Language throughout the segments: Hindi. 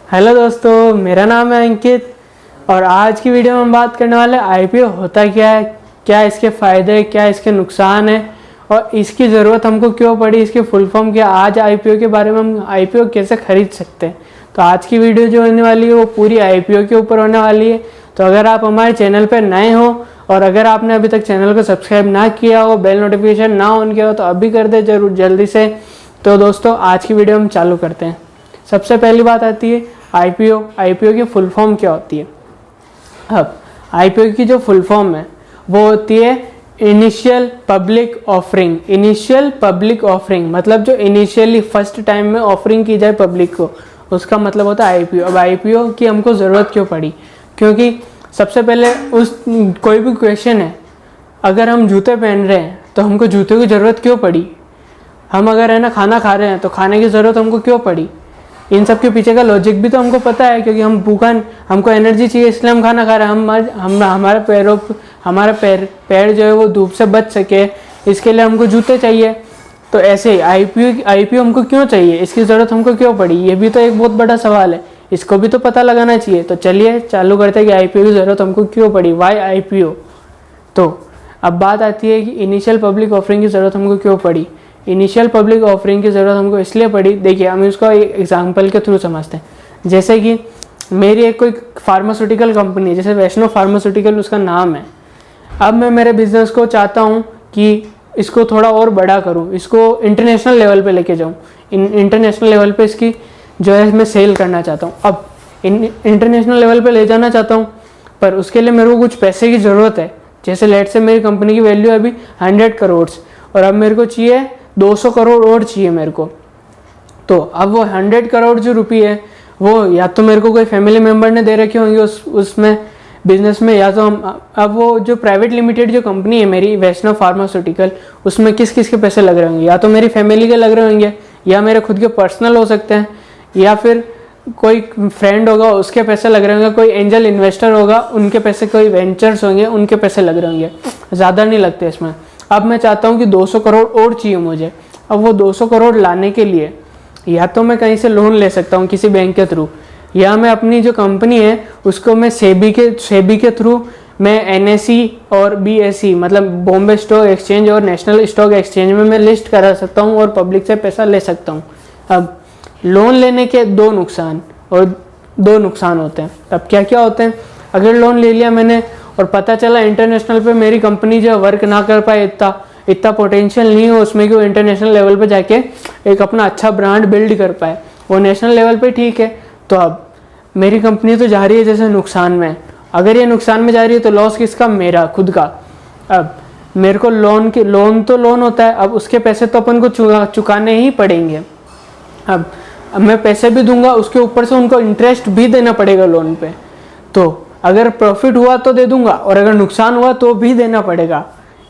हेलो दोस्तों, मेरा नाम है अंकित और आज की वीडियो में हम बात करने वाले आईपीओ होता क्या है, क्या इसके फ़ायदे, क्या इसके नुकसान है और इसकी ज़रूरत हमको क्यों पड़ी, इसकी फुल फॉर्म क्या। आज आईपीओ के बारे में हम आईपीओ कैसे खरीद सकते हैं। तो आज की वीडियो जो होने वाली है वो पूरी आईपीओ के ऊपर होने वाली है। तो अगर आप हमारे चैनल पर नए हो और अगर आपने अभी तक चैनल को सब्सक्राइब ना किया हो, बेल नोटिफिकेशन ना ऑन किया हो तो अभी कर दे जरूर जल्दी से। तो दोस्तों आज की वीडियो हम चालू करते हैं। सबसे पहली बात आती है आईपीओ। आईपीओ की फुल फॉर्म क्या होती है। अब आईपीओ की जो फुल फॉर्म है वो होती है initial public offering. Initial public offering मतलब जो इनिशियली फर्स्ट टाइम में ऑफरिंग की जाए पब्लिक को, उसका मतलब होता है आईपीओ। अब आईपीओ की हमको ज़रूरत क्यों पड़ी, क्योंकि सबसे पहले कोई भी क्वेश्चन है, अगर हम जूते पहन रहे हैं तो हमको जूते की ज़रूरत क्यों पड़ी। हम अगर है ना खाना खा रहे हैं तो खाने की ज़रूरत हमको क्यों पड़ी। इन सब के पीछे का लॉजिक भी तो हमको पता है, क्योंकि हम भूखा, हमको एनर्जी चाहिए इसलिए हम खाना खा रहे हैं। हमारा पैर जो है वो धूप से बच सके, इसके लिए हमको जूते चाहिए। तो ऐसे ही आईपीओ हमको क्यों चाहिए, इसकी ज़रूरत हमको क्यों पड़ी, ये भी तो एक बहुत बड़ा सवाल है। इसको भी तो पता लगाना चाहिए। तो चलिए चालू करते हैं कि आईपीओ की ज़रूरत हमको क्यों पड़ी, वाई आईपीओ। तो अब बात आती है कि इनिशियल पब्लिक ऑफरिंग की ज़रूरत हमको क्यों पड़ी। इनिशियल पब्लिक ऑफरिंग की ज़रूरत हमको इसलिए पड़ी, देखिए हम इसको एक एग्जांपल के थ्रू समझते हैं। जैसे कि मेरी एक कोई फार्मास्यूटिकल कंपनी है, जैसे वैष्णव फार्मास्यूटिकल उसका नाम है। अब मैं मेरे बिजनेस को चाहता हूँ कि इसको थोड़ा और बड़ा करूँ, इसको इंटरनेशनल लेवल पे लेके जाऊँ। इंटरनेशनल लेवल पे इसकी जो है मैं सेल करना चाहता हूँ। अब इंटरनेशनल लेवल पे ले जाना चाहता हूँ, पर उसके लिए मेरे को कुछ पैसे की ज़रूरत है। जैसे लेट से मेरी कंपनी की वैल्यू है अभी 100 करोड़ और अब मेरे को चाहिए 200 करोड़ और चाहिए मेरे को। तो अब वो 100 करोड़ जो रुपये है वो या तो मेरे को कोई फैमिली मेम्बर ने दे रखे होंगे उसमें बिजनेस में, या तो हम अब वो जो प्राइवेट लिमिटेड जो कंपनी है मेरी वैष्णव फार्मास्यूटिकल, उसमें किस किस के पैसे लग रहे होंगे। या तो मेरी फैमिली के लग रहे होंगे, या मेरे खुद के पर्सनल हो सकते हैं, या फिर कोई फ्रेंड होगा उसके पैसे लग रहे होंगे, कोई एंजल इन्वेस्टर होगा उनके पैसे, कोई वेंचर्स होंगे उनके पैसे लग रहे होंगे। ज़्यादा नहीं लगते इसमें। अब मैं चाहता हूँ कि 200 करोड़ और चाहिए मुझे। अब वो 200 करोड़ लाने के लिए या तो मैं कहीं से लोन ले सकता हूँ किसी बैंक के थ्रू, या मैं अपनी जो कंपनी है उसको मैं सेबी के थ्रू मैं एनएसई और बीएसई मतलब बॉम्बे स्टॉक एक्सचेंज और नेशनल स्टॉक एक्सचेंज में मैं लिस्ट करा सकता हूँ और पब्लिक से पैसा ले सकता हूँ। अब लोन लेने के दो नुकसान होते हैं। अब क्या क्या होते हैं, अगर लोन ले लिया मैंने और पता चला इंटरनेशनल पे मेरी कंपनी जो वर्क ना कर पाए, इतना पोटेंशियल नहीं हो उसमें कि वो इंटरनेशनल लेवल पे जाके एक अपना अच्छा ब्रांड बिल्ड कर पाए, वो नेशनल लेवल पे ठीक है। तो अब मेरी कंपनी तो जा रही है जैसे नुकसान में। अगर ये नुकसान में जा रही है तो लॉस किसका, मेरा खुद का। अब मेरे को लोन तो लोन होता है, अब उसके पैसे तो अपन को चुकाने ही पड़ेंगे। अब मैं पैसे भी दूंगा, उसके ऊपर से उनको इंटरेस्ट भी देना पड़ेगा लोन पे। तो अगर प्रॉफिट हुआ तो दे दूंगा और अगर नुकसान हुआ तो भी देना पड़ेगा।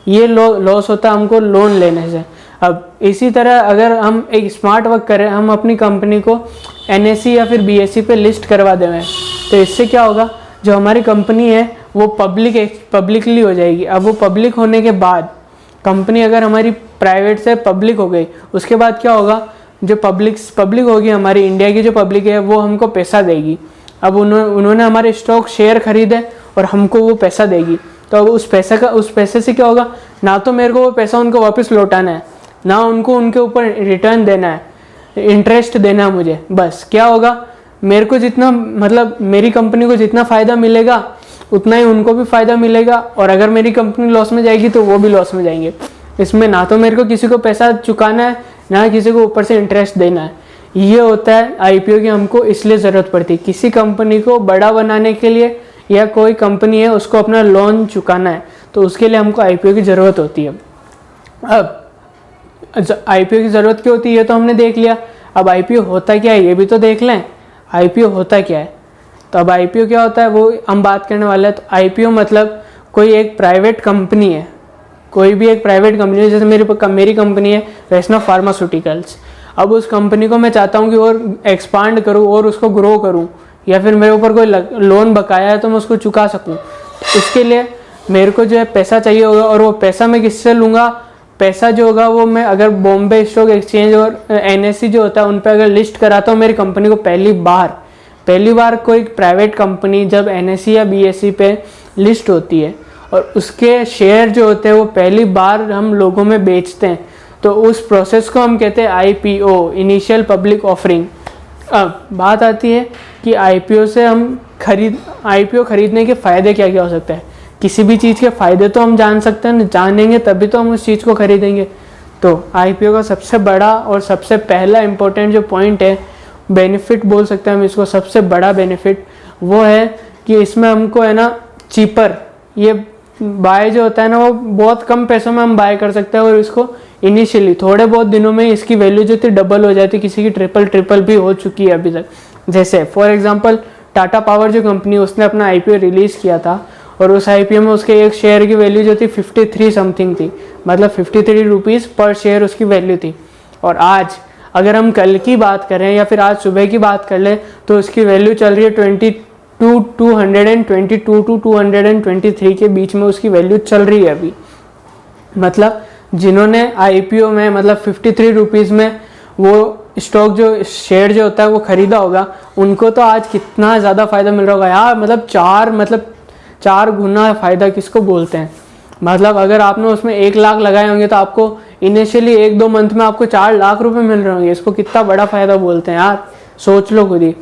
ये लॉस होता है हमको लोन लेने से। अब इसी तरह अगर हम एक स्मार्ट वर्क करें, हम अपनी कंपनी को एनएसई या फिर बीएसई पे लिस्ट करवा दें, तो इससे क्या होगा, जो हमारी कंपनी है वो पब्लिकली हो जाएगी। अब वो पब्लिक होने के बाद कंपनी अगर हमारी प्राइवेट से पब्लिक हो गई, उसके बाद क्या होगा, जो पब्लिक होगी हमारी इंडिया की जो पब्लिक है वो हमको पैसा देगी। अब उन्होंने हमारे स्टॉक शेयर खरीदे और हमको वो पैसा देगी। तो अब उस पैसे से क्या होगा, ना तो मेरे को वो पैसा उनको वापस लौटाना है, ना उनको उनके ऊपर रिटर्न देना है, इंटरेस्ट देना है मुझे। बस क्या होगा, मेरे को जितना मतलब मेरी कंपनी को जितना फ़ायदा मिलेगा उतना ही उनको भी फ़ायदा मिलेगा, और अगर मेरी कंपनी लॉस में जाएगी तो वो भी लॉस में जाएंगे। इसमें ना तो मेरे को किसी को पैसा चुकाना है, ना किसी को ऊपर से इंटरेस्ट देना है। ये होता है आईपीओ की हमको इसलिए ज़रूरत पड़ती है, किसी कंपनी को बड़ा बनाने के लिए, या कोई कंपनी है उसको अपना लोन चुकाना है तो उसके लिए हमको आईपीओ की ज़रूरत होती है। अब आईपीओ की ज़रूरत क्यों होती है ये तो हमने देख लिया। अब आईपीओ होता क्या है ये भी तो देख लें। आईपीओ होता क्या है, तो अब आईपीओ क्या होता है वो हम बात करने वाले हैं। तो आईपीओ मतलब कोई एक प्राइवेट कंपनी है, कोई भी एक प्राइवेट कंपनी है, जैसे मेरी कंपनी है वैष्णव फार्मास्यूटिकल्स। अब उस कंपनी को मैं चाहता हूँ कि और एक्सपांड करूँ और उसको ग्रो करूँ, या फिर मेरे ऊपर कोई लोन बकाया है तो मैं उसको चुका सकूँ। उसके लिए मेरे को जो है पैसा चाहिए होगा, और वो पैसा मैं किससे लूँगा, पैसा जो होगा वो मैं अगर बॉम्बे स्टॉक एक्सचेंज और एनएसई जो होता है उन पर अगर लिस्ट कराता हूँ मेरी कंपनी को पहली बार, पहली बार कोई प्राइवेट कंपनी जब NSE या BSE पे लिस्ट होती है और उसके शेयर जो होते हैं वो पहली बार हम लोगों में बेचते हैं, तो उस प्रोसेस को हम कहते हैं IPO, इनिशियल पब्लिक ऑफरिंग। अब बात आती है कि IPO से हम IPO खरीदने के फ़ायदे क्या क्या हो सकते हैं। किसी भी चीज़ के फ़ायदे तो हम जान सकते हैं, जानेंगे तभी तो हम उस चीज़ को खरीदेंगे। तो IPO का सबसे बड़ा और सबसे पहला इम्पोर्टेंट जो पॉइंट है, बेनिफिट बोल सकते हैं हम इसको, सबसे बड़ा बेनिफिट वो है कि इसमें हमको है ना चीपर, ये बाय जो होता है ना वो बहुत कम पैसों में हम बाय कर सकते हैं और इसको इनिशियली थोड़े बहुत दिनों में इसकी वैल्यू जो थी डबल हो जाती है, किसी की ट्रिपल भी हो चुकी है अभी तक। जैसे फॉर एग्जांपल टाटा पावर जो कंपनी, उसने अपना IPO रिलीज़ किया था और उस IPO में उसके एक शेयर की वैल्यू जो थी 53 समथिंग थी, मतलब 53 रुपीज़ पर शेयर उसकी वैल्यू थी। और आज अगर हम कल की बात करें या फिर आज सुबह की बात कर लें तो उसकी वैल्यू चल रही है 222 टू 223 के बीच में उसकी वैल्यू चल रही है अभी। मतलब जिन्होंने IPO में मतलब 53 रुपीज़ में वो स्टॉक जो शेयर जो होता है वो ख़रीदा होगा, उनको तो आज कितना ज़्यादा फ़ायदा मिल रहा होगा यार। मतलब 4 गुना फ़ायदा किसको बोलते हैं। मतलब अगर आपने उसमें 1 लाख लगाए होंगे तो आपको इनिशियली 1-2 मंथ में आपको 4 लाख रुपए मिल रहे होंगे। इसको कितना बड़ा फ़ायदा बोलते हैं यार, सोच लो खुद ही।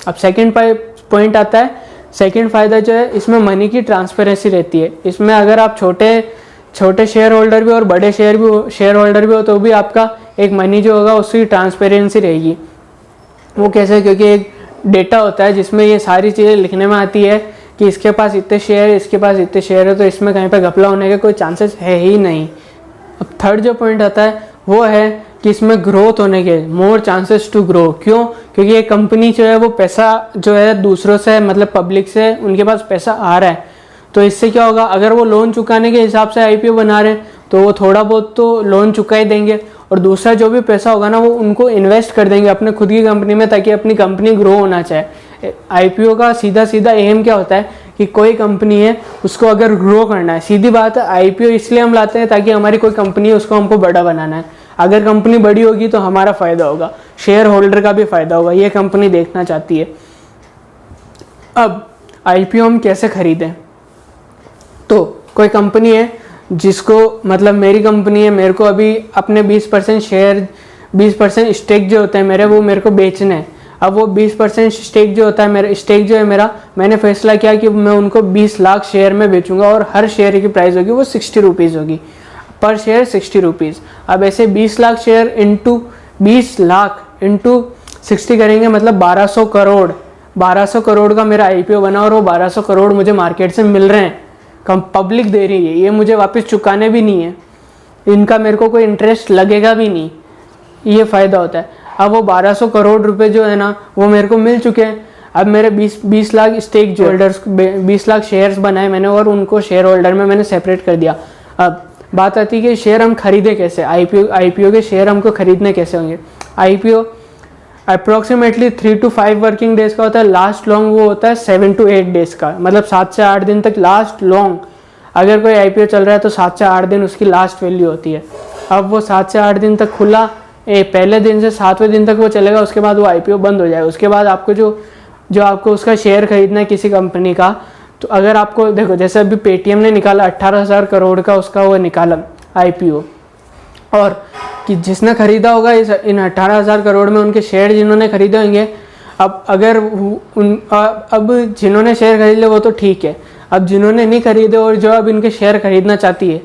अब सेकंड पॉइंट आता है, सेकंड फ़ायदा जो है इसमें मनी की ट्रांसपेरेंसी रहती है। इसमें अगर आप छोटे शेयर होल्डर भी और बड़े शेयर होल्डर भी हो तो भी आपका एक मनी जो होगा उसकी ट्रांसपेरेंसी रहेगी। वो कैसे, क्योंकि एक डेटा होता है जिसमें ये सारी चीज़ें लिखने में आती है कि इसके पास इतने शेयर, इसके पास इतने शेयर है, तो इसमें कहीं पे घपला होने के कोई चांसेस है ही नहीं। अब थर्ड जो पॉइंट आता है वो है कि इसमें ग्रोथ होने के मोर चांसेस टू ग्रो। क्यों? क्योंकि ये कंपनी जो है वो पैसा जो है दूसरों से, मतलब पब्लिक से उनके पास पैसा आ रहा है, तो इससे क्या होगा, अगर वो लोन चुकाने के हिसाब से IPO बना रहे हैं तो वो थोड़ा बहुत तो लोन चुका ही देंगे और दूसरा जो भी पैसा होगा ना वो उनको इन्वेस्ट कर देंगे अपने खुद की कंपनी में, ताकि अपनी कंपनी ग्रो होना चाहे। IPO का सीधा एम क्या होता है कि कोई कंपनी है उसको अगर ग्रो करना है, सीधी बात है IPO इसलिए हम लाते हैं ताकि हमारी कोई कंपनी है उसको हमको बड़ा बनाना है। अगर कंपनी बड़ी होगी तो हमारा फ़ायदा होगा, शेयर होल्डर का भी फ़ायदा होगा, ये कंपनी देखना चाहती है। अब IPO हम कैसे खरीदें? तो कोई कंपनी है जिसको, मतलब मेरी कंपनी है, मेरे को अभी अपने 20% शेयर, 20% स्टेक जो होता है मेरे को बेचने हैं। अब वो 20% स्टेक जो होता है मेरा, मैंने फैसला किया कि मैं उनको 20 लाख शेयर में बेचूंगा और हर शेयर की प्राइस होगी वो 60 रुपीज़ होगी, पर शेयर 60 रुपीज़। अब ऐसे 20 लाख शेयर इंटू 60 करेंगे, मतलब 1200 करोड़ का मेरा IPO बना और वो 1200 करोड़ मुझे मार्केट से मिल रहे हैं, पब्लिक दे रही है, ये मुझे वापस चुकाने भी नहीं है, इनका मेरे को कोई इंटरेस्ट लगेगा भी नहीं, ये फ़ायदा होता है। अब वो 1200 करोड़ रुपए जो है ना वो मेरे को मिल चुके हैं। अब मेरे 20 लाख स्टेक जो होल्डर्स, 20 लाख शेयर्स बनाए मैंने और उनको शेयर होल्डर में मैंने सेपरेट कर दिया। अब बात आती है कि शेयर हम खरीदे कैसे, IPO के शेयर हमको खरीदने कैसे होंगे। IPO approximately 3 to 5 working days का होता है, लास्ट लॉन्ग वो होता है 7 to 8 डेज का, मतलब 7 से 8 दिन तक लास्ट लॉन्ग। अगर कोई IPO चल रहा है तो 7 से 8 दिन उसकी लास्ट वैल्यू होती है। अब वो 7 से 8 दिन तक खुला, पहले दिन से 7वें दिन तक वो चलेगा, उसके बाद वो IPO बंद हो जाएगा। उसके बाद आपको जो आपको उसका शेयर खरीदना है किसी कंपनी का, तो अगर आपको देखो, जैसे अभी पेटीएम ने निकाला 18,000 करोड़ का उसका वो निकाला IPO, और कि जिसने खरीदा होगा इन 18,000 करोड़ में उनके शेयर जिन्होंने खरीदे होंगे, अब जिन्होंने शेयर खरीद ले वो तो ठीक है, अब जिन्होंने नहीं खरीदे और जो अब इनके शेयर खरीदना चाहती है,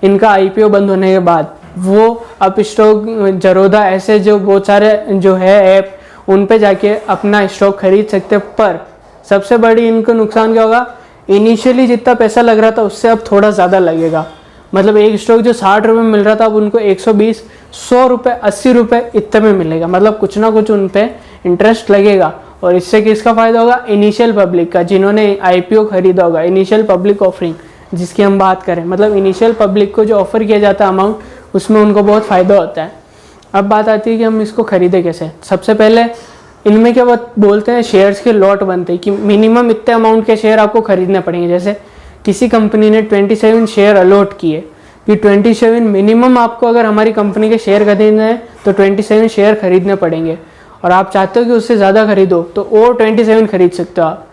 इनका IPO बंद होने के बाद वो अब स्टॉक जरोधा ऐसे जो बहुत सारे जो है ऐप, उन पे जाके अपना स्टॉक खरीद सकते हैं। पर सबसे बड़ी इनको नुकसान क्या होगा, इनिशियली जितना पैसा लग रहा था उससे अब थोड़ा ज़्यादा लगेगा। मतलब एक स्टॉक जो 60 रुपये मिल रहा था अब उनको 120, 100 रुपये, 80 रुपये इतने में मिलेगा, मतलब कुछ ना कुछ उन पे इंटरेस्ट लगेगा। और इससे किसका फ़ायदा होगा, इनिशियल पब्लिक का, जिन्होंने IPO खरीदा होगा, इनिशियल पब्लिक ऑफरिंग जिसकी हम बात करें, मतलब इनिशियल पब्लिक को जो ऑफर किया जाता है अमाउंट, उसमें उनको बहुत फ़ायदा होता है। अब बात आती है कि हम इसको खरीदे कैसे। सबसे पहले इनमें क्या बोलते हैं, शेयर्स के लॉट बनते हैं कि मिनिमम इतने अमाउंट के शेयर आपको खरीदने पड़ेंगे। जैसे किसी कंपनी ने 27 शेयर अलॉट किए कि 27 मिनिमम आपको, अगर हमारी कंपनी के शेयर खरीदने हैं तो 27 शेयर खरीदने पड़ेंगे। और आप चाहते हो कि उससे ज़्यादा खरीदो तो और 27 खरीद सकते हो आप।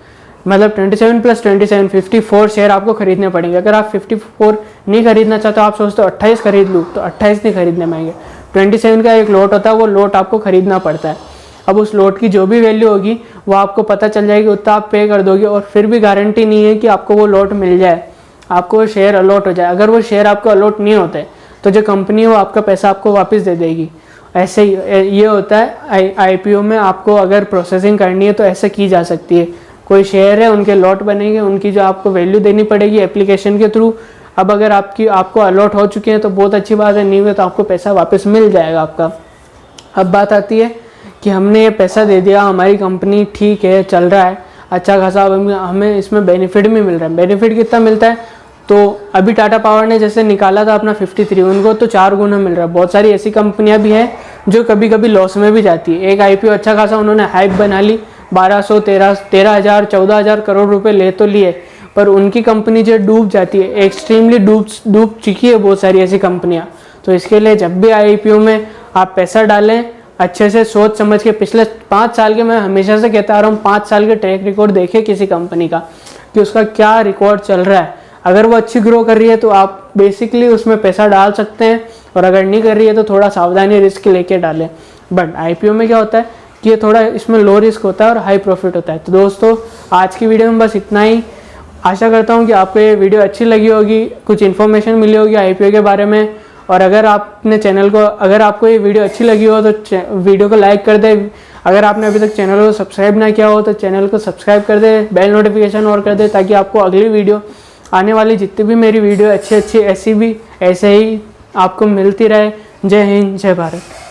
मतलब 27 + 27 54 शेयर आपको खरीदने पड़ेंगे। अगर आप 54 नहीं खरीदना चाहते हो, आप सोचते हो 28 खरीद लूँ, तो 28 नहीं खरीदने पाएंगे। 27 का एक लॉट होता है, वो लॉट आपको खरीदना पड़ता है। अब उस लॉट की जो भी वैल्यू होगी वो आपको पता चल जाएगी, उतना आप पे कर दोगे और फिर भी गारंटी नहीं है कि आपको वो लॉट मिल जाए, आपको वो शेयर अलॉट हो जाए। अगर वो शेयर आपको अलॉट नहीं होते तो जो कंपनी है वो आपका पैसा आपको वापस दे देगी। ऐसे ही ये होता है IPO में। आपको अगर प्रोसेसिंग करनी है तो ऐसे की जा सकती है। कोई शेयर है, उनके लॉट बनेंगे, उनकी जो आपको वैल्यू देनी पड़ेगी एप्लीकेशन के थ्रू। अब अगर आपको अलॉट हो चुके हैं तो बहुत अच्छी बात है, नहीं हुए तो आपको पैसा वापस मिल जाएगा आपका। अब बात आती है कि हमने ये पैसा दे दिया, हमारी कंपनी ठीक है, चल रहा है अच्छा खासा, अब हमें इसमें बेनिफिट भी मिल रहा है। बेनिफिट कितना मिलता है? तो अभी टाटा पावर ने जैसे निकाला था अपना 53, उनको तो 4 गुना मिल रहा है। बहुत सारी ऐसी कंपनियां भी हैं जो कभी कभी लॉस में भी जाती है। एक IPO अच्छा खासा उन्होंने हाइप बना ली, 1200 13,000 14,000 करोड़ रुपए ले तो लिए, पर उनकी कंपनी जो डूब जाती है, एक्सट्रीमली डूब चुकी है बहुत सारी ऐसी कंपनियां। तो इसके लिए जब भी IPO में आप पैसा डालें, अच्छे से सोच समझ के, पिछले 5 साल के, मैं हमेशा से कहता आ रहा हूँ, 5 साल के ट्रैक रिकॉर्ड देखें किसी कंपनी का कि उसका क्या रिकॉर्ड चल रहा है। अगर वो अच्छी ग्रो कर रही है तो आप बेसिकली उसमें पैसा डाल सकते हैं, और अगर नहीं कर रही है तो थोड़ा सावधानी रिस्क लेके डालें। बट IPO में क्या होता है कि ये थोड़ा इसमें लो रिस्क होता है और हाई प्रॉफिट होता है। तो दोस्तों आज की वीडियो में बस इतना ही। आशा करता हूँ कि आपको ये वीडियो अच्छी लगी होगी, कुछ इन्फॉर्मेशन मिली होगी IPO के बारे में। और अगर आपको ये वीडियो अच्छी लगी हो तो वीडियो को लाइक कर दें। अगर आपने अभी तक चैनल को सब्सक्राइब ना किया हो तो चैनल को सब्सक्राइब कर दें, बेल नोटिफिकेशन और कर दें, ताकि आपको अगली वीडियो, आने वाली जितनी भी मेरी वीडियो अच्छी ऐसे ही आपको मिलती रहे। जय हिंद, जय भारत।